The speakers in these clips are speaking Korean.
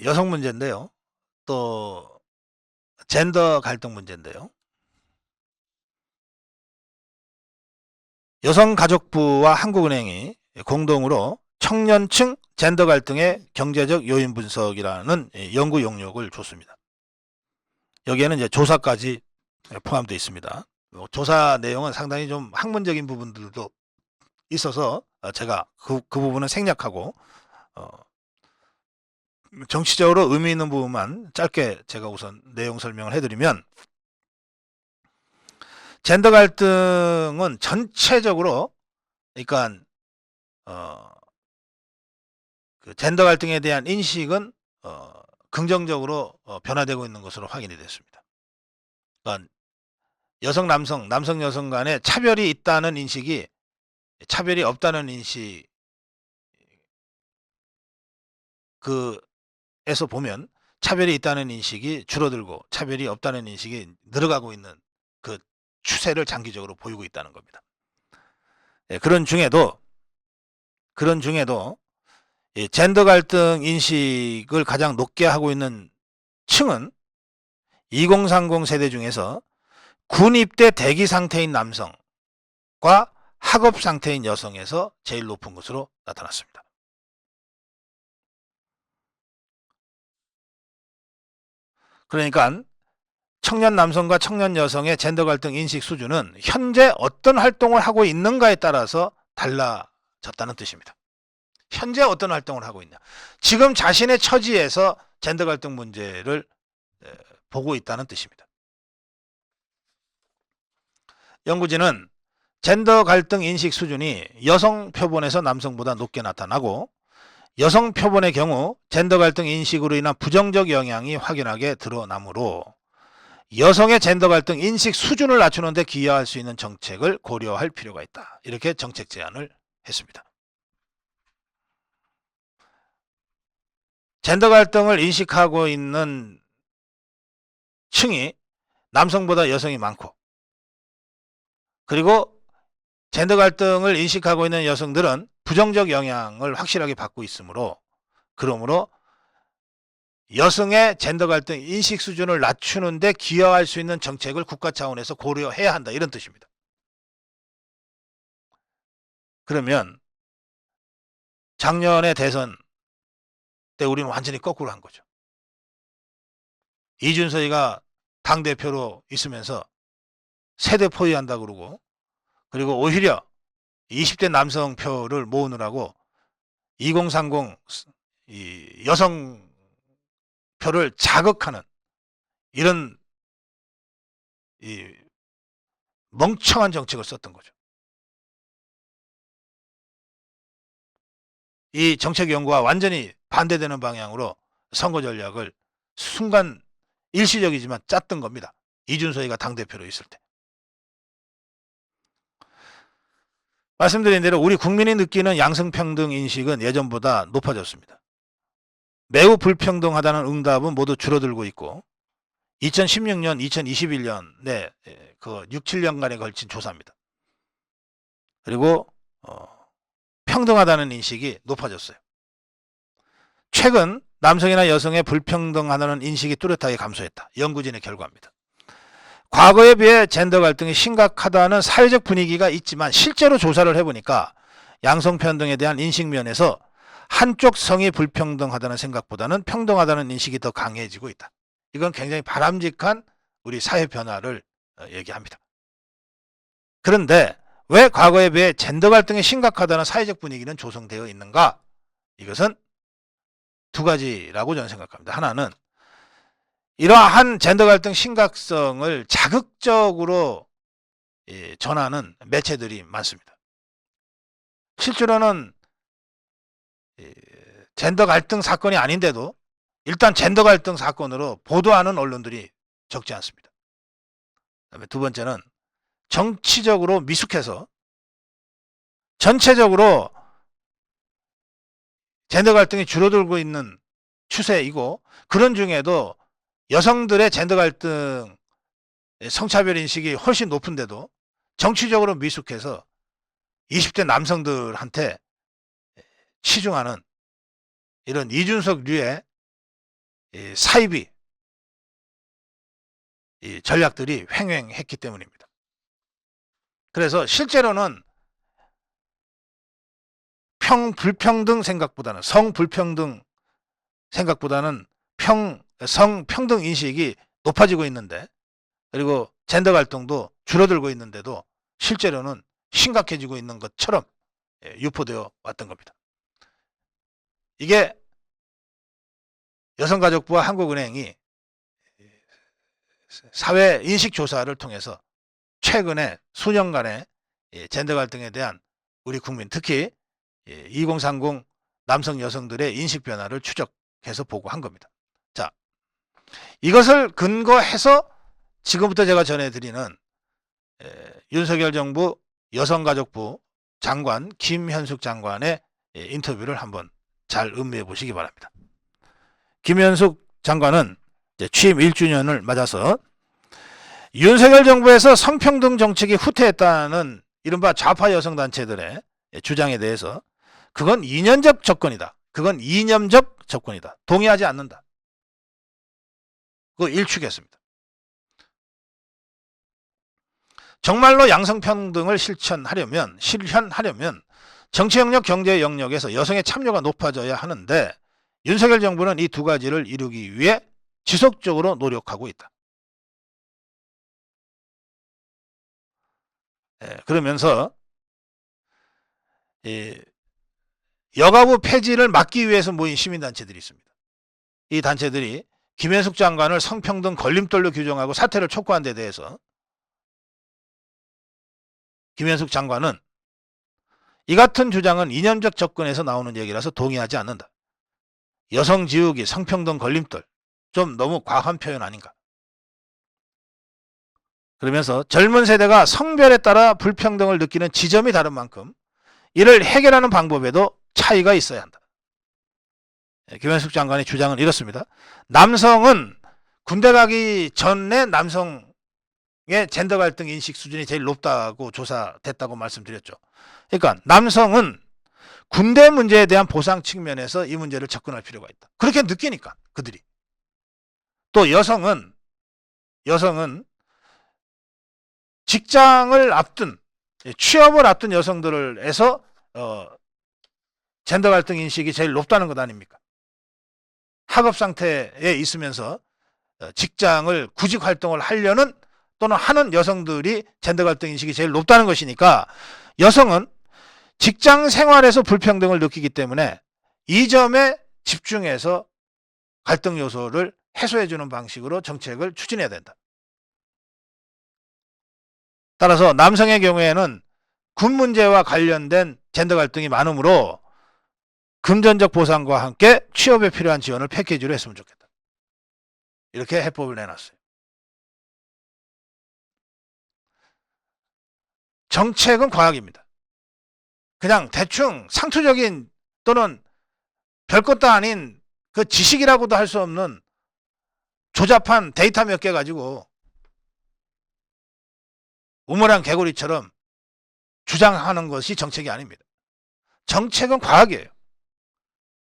여성 문제인데요. 또 젠더 갈등 문제인데요. 여성가족부와 한국은행이 공동으로 청년층 젠더 갈등의 경제적 요인 분석이라는 연구 용역을 줬습니다. 여기에는 이제 조사까지 포함되어 있습니다. 조사 내용은 상당히 좀 학문적인 부분들도 있어서 제가 그 부분은 생략하고 정치적으로 의미 있는 부분만 짧게 제가 우선 내용 설명을 해드리면, 젠더 갈등은 전체적으로, 그러니까 그 젠더 갈등에 대한 인식은 긍정적으로 변화되고 있는 것으로 확인이 됐습니다. 그러니까 여성 남성, 남성 여성 간에 차별이 있다는 인식이 차별이 없다는 인식, 그에서 보면 차별이 있다는 인식이 줄어들고 차별이 없다는 인식이 늘어가고 있는 그 추세를 장기적으로 보이고 있다는 겁니다. 그런 중에도 젠더 갈등 인식을 가장 높게 하고 있는 층은 2030 세대 중에서 군 입대 대기 상태인 남성과 학업 상태인 여성에서 제일 높은 것으로 나타났습니다. 그러니까 청년 남성과 청년 여성의 젠더 갈등 인식 수준은 현재 어떤 활동을 하고 있는가에 따라서 달라졌다는 뜻입니다. 현재 어떤 활동을 하고 있냐. 지금 자신의 처지에서 젠더 갈등 문제를 보고 있다는 뜻입니다. 연구진은 젠더 갈등 인식 수준이 여성 표본에서 남성보다 높게 나타나고, 여성 표본의 경우 젠더 갈등 인식으로 인한 부정적 영향이 확연하게 드러나므로 여성의 젠더 갈등 인식 수준을 낮추는 데 기여할 수 있는 정책을 고려할 필요가 있다. 이렇게 정책 제안을 했습니다. 젠더 갈등을 인식하고 있는 층이 남성보다 여성이 많고, 그리고 젠더 갈등을 인식하고 있는 여성들은 부정적 영향을 확실하게 받고 있으므로, 그러므로 여성의 젠더 갈등 인식 수준을 낮추는 데 기여할 수 있는 정책을 국가 차원에서 고려해야 한다, 이런 뜻입니다. 그러면 작년에 대선 때 우리는 완전히 거꾸로 한 거죠. 이준석이가 당대표로 있으면서 세대 포위한다 그러고, 그리고 오히려 20대 남성 표를 모으느라고 2030 여성 표를 자극하는 이런 멍청한 정책을 썼던 거죠. 이 정책 연구와 완전히 반대되는 방향으로 선거 전략을 순간 일시적이지만 짰던 겁니다. 이준석이가 당대표로 있을 때. 말씀드린 대로 우리 국민이 느끼는 양성평등 인식은 예전보다 높아졌습니다. 매우 불평등하다는 응답은 모두 줄어들고 있고, 2016년, 2021년에 그 6, 7년간에 걸친 조사입니다. 그리고 평등하다는 인식이 높아졌어요. 최근 남성이나 여성의 불평등하다는 인식이 뚜렷하게 감소했다. 연구진의 결과입니다. 과거에 비해 젠더 갈등이 심각하다는 사회적 분위기가 있지만 실제로 조사를 해보니까 양성평등에 대한 인식 면에서 한쪽 성이 불평등하다는 생각보다는 평등하다는 인식이 더 강해지고 있다. 이건 굉장히 바람직한 우리 사회 변화를 얘기합니다. 그런데 왜 과거에 비해 젠더 갈등이 심각하다는 사회적 분위기는 조성되어 있는가? 이것은 두 가지라고 저는 생각합니다. 하나는 이러한 젠더 갈등 심각성을 자극적으로 전하는 매체들이 많습니다. 실제로는 젠더 갈등 사건이 아닌데도 일단 젠더 갈등 사건으로 보도하는 언론들이 적지 않습니다. 그다음에 두 번째는 정치적으로 미숙해서 전체적으로 젠더 갈등이 줄어들고 있는 추세이고, 그런 중에도 여성들의 젠더 갈등 성차별 인식이 훨씬 높은데도 정치적으로 미숙해서 20대 남성들한테 치중하는 이런 이준석류의 이 사이비 이 전략들이 횡행했기 때문입니다. 그래서 실제로는 불평등 생각보다는 성불평등 생각보다는 성평등 인식이 높아지고 있는데, 그리고 젠더 갈등도 줄어들고 있는데도 실제로는 심각해지고 있는 것처럼 유포되어 왔던 겁니다. 이게 여성가족부와 한국은행이 사회 인식 조사를 통해서 최근에 수년간의 젠더 갈등에 대한 우리 국민, 특히 2030 남성 여성들의 인식 변화를 추적해서 보고한 겁니다. 자, 이것을 근거해서 지금부터 제가 전해드리는 윤석열 정부 여성가족부 장관 김현숙 장관의 인터뷰를 한번 잘 음미해 보시기 바랍니다. 김현숙 장관은 취임 1주년을 맞아서 윤석열 정부에서 성평등 정책이 후퇴했다는 이른바 좌파 여성단체들의 주장에 대해서 그건 이념적 접근이다. 그건 이념적 접근이다. 동의하지 않는다. 그거 일축했습니다. 정말로 양성평등을 실현하려면 정치 영역, 경제 영역에서 여성의 참여가 높아져야 하는데 윤석열 정부는 이 두 가지를 이루기 위해 지속적으로 노력하고 있다. 그러면서 여가부 폐지를 막기 위해서 모인 시민단체들이 있습니다. 이 단체들이 김현숙 장관을 성평등 걸림돌로 규정하고 사퇴를 촉구한 데 대해서 김현숙 장관은 이 같은 주장은 이념적 접근에서 나오는 얘기라서 동의하지 않는다. 여성 지우기, 성평등 걸림돌, 좀 너무 과한 표현 아닌가. 그러면서 젊은 세대가 성별에 따라 불평등을 느끼는 지점이 다른 만큼 이를 해결하는 방법에도 차이가 있어야 한다. 김현숙 장관의 주장은 이렇습니다. 남성은 군대 가기 전에 남성의 젠더 갈등 인식 수준이 제일 높다고 조사됐다고 말씀드렸죠. 그러니까 남성은 군대 문제에 대한 보상 측면에서 이 문제를 접근할 필요가 있다. 그렇게 느끼니까 그들이. 또 여성은 직장을 앞둔, 취업을 앞둔 여성들에서 젠더 갈등 인식이 제일 높다는 것 아닙니까? 학업 상태에 있으면서 직장을 구직 활동을 하려는 또는 하는 여성들이 젠더 갈등 인식이 제일 높다는 것이니까 여성은 직장 생활에서 불평등을 느끼기 때문에 이 점에 집중해서 갈등 요소를 해소해주는 방식으로 정책을 추진해야 된다. 따라서 남성의 경우에는 군 문제와 관련된 젠더 갈등이 많으므로 금전적 보상과 함께 취업에 필요한 지원을 패키지로 했으면 좋겠다. 이렇게 해법을 내놨어요. 정책은 과학입니다. 그냥 대충 상투적인 또는 별것도 아닌 그 지식이라고도 할 수 없는 조잡한 데이터 몇 개 가지고 우물안 개구리처럼 주장하는 것이 정책이 아닙니다. 정책은 과학이에요.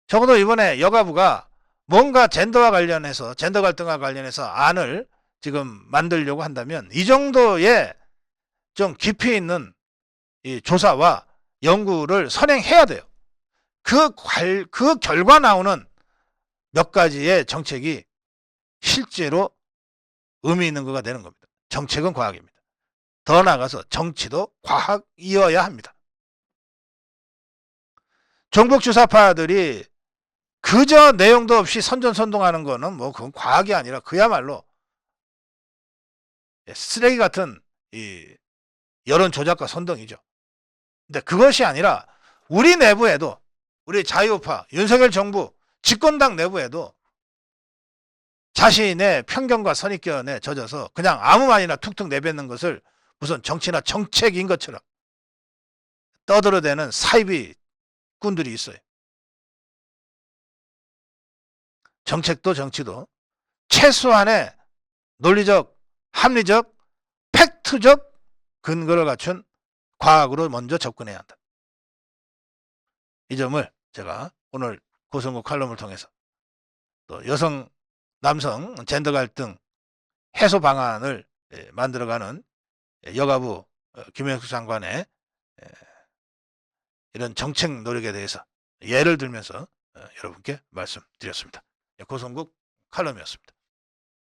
적어도 이번에 여가부가 뭔가 젠더 갈등과 관련해서 안을 지금 만들려고 한다면 이 정도의 좀 깊이 있는 이 조사와 연구를 선행해야 돼요. 그 결과 나오는 몇 가지의 정책이 실제로 의미 있는 거가 되는 겁니다. 정책은 과학입니다. 더 나아가서 정치도 과학이어야 합니다. 종북주사파들이 그저 내용도 없이 선전선동하는 거는 뭐 그건 과학이 아니라 그야말로 쓰레기 같은 이 여론 조작과 선동이죠. 근데 그것이 아니라 우리 내부에도 우리 자유파, 윤석열 정부, 집권당 내부에도 자신의 편견과 선입견에 젖어서 그냥 아무 말이나 툭툭 내뱉는 것을 무슨 정치나 정책인 것처럼 떠들어대는 사이비 꾼들이 있어요. 정책도 정치도 최소한의 논리적, 합리적, 팩트적 근거를 갖춘 과학으로 먼저 접근해야 한다. 이 점을 제가 오늘 고성국 칼럼을 통해서 또 여성 남성 젠더 갈등 해소 방안을 만들어가는 여가부 김영숙 장관의 이런 정책 노력에 대해서 예를 들면서 여러분께 말씀드렸습니다. 고성국 칼럼이었습니다.